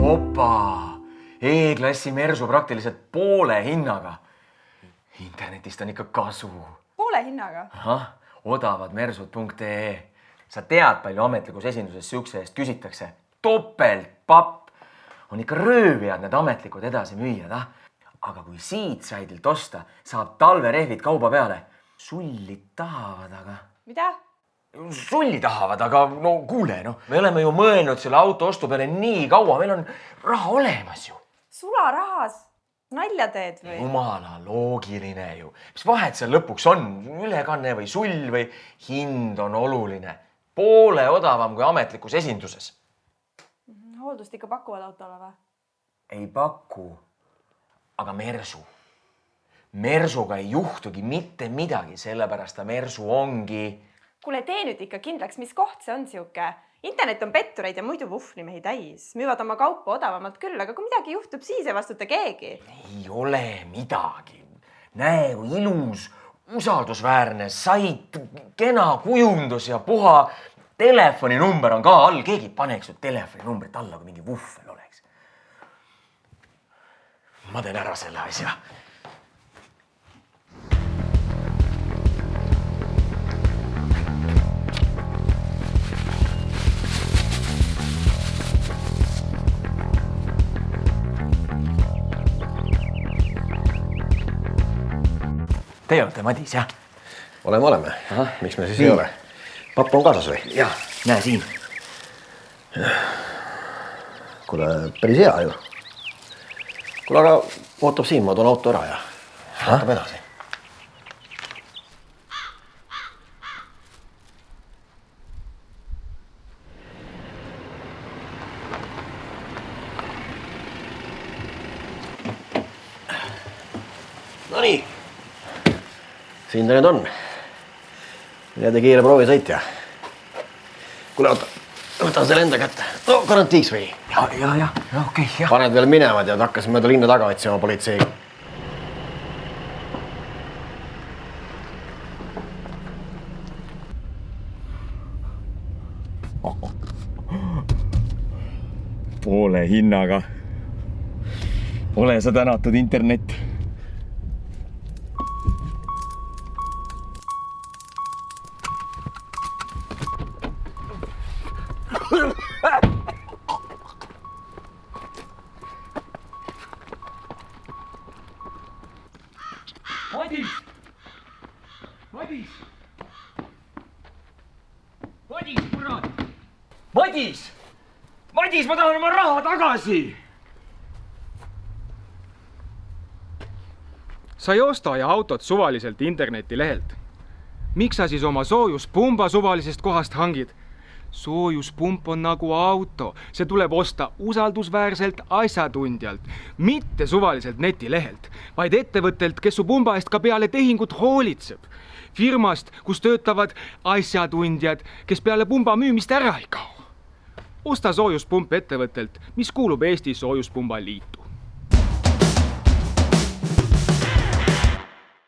Opa! E-klassi Mersu praktiliselt poole hinnaga. Internetist on ikka kasu. Poole hinnaga? Ahah, odavadmersud.ee. Sa tead, palju ametlikus esinduses siukse eest küsitakse. Topeltpapp. On ikka röövijad need ametlikud edasi müüjad, Aga kui siit saidilt osta, saab talverehvid kauba peale. Sullid tahavad, aga... Mida? Sulli tahavad, aga no kuule, me oleme ju mõelnud selle auto ostu peale nii kaua, meil on raha olemas ju. Sularahas? Nalja teed või? Jumala loogiline ju. Mis vahet seal lõpuks on? Ülekanne või sull või hind on oluline. Poole odavam kui ametlikus esinduses. Hooldust ikka pakuvad autole või? Ei paku, aga Mersu. Mersuga ei juhtugi mitte midagi, sellepärast ta Mersu ongi... Kuule, tee nüüd ikka kindlaks, mis koht see on siuke. Internet on pettureid ja muidu vuflimehi täis. Müüvad oma kaupa odavamalt küll, aga kui midagi juhtub, siis ei vastuta keegi. Ei ole midagi. Näe, kui ilus, usaldusväärne sait, kena kujundus ja puha telefoninumber on ka all. Keegi paneks ju telefoninumbrit alla, kui mingi vuffel oleks. Ma teen ära selle asja. Teie olete Madis, jah? Oleme. Miks me siis ei ole? Papp on kaasas või? Jah, näe siin. Kuule, päris hea ju. Kuule, aga ootab siin, ma toon auto ära ja vaatab edasi. No nii. Siin ta nüüd on. Jääde kiire proovisõitja. Kuule, võtan selle enda kätte. No, garantiiks või? Ja, okei, jah. Paned veel minema, tead, hakkasin mööda linna taga otsima politseiga. Poole hinnaga. Ole sa tänatud internet. Madis! Madis! Madis, kurat! Madis! Madis, ma tahan oma raha tagasi! Sa ei osta ja autot suvaliselt internetilehelt. Miks sa siis oma soojuspumba suvalisest kohast hangid? Soojuspump on nagu auto. See tuleb osta usaldusväärselt asjatundjalt, mitte suvaliselt netilehelt, vaid ettevõttelt, kes su pumba eest ka peale tehingut hoolitseb. Firmast, kus töötavad asjatundjad, kes peale pumba müümist ära ei kao. Osta soojuspump ettevõttelt, mis kuulub Eesti Soojuspumba Liitu.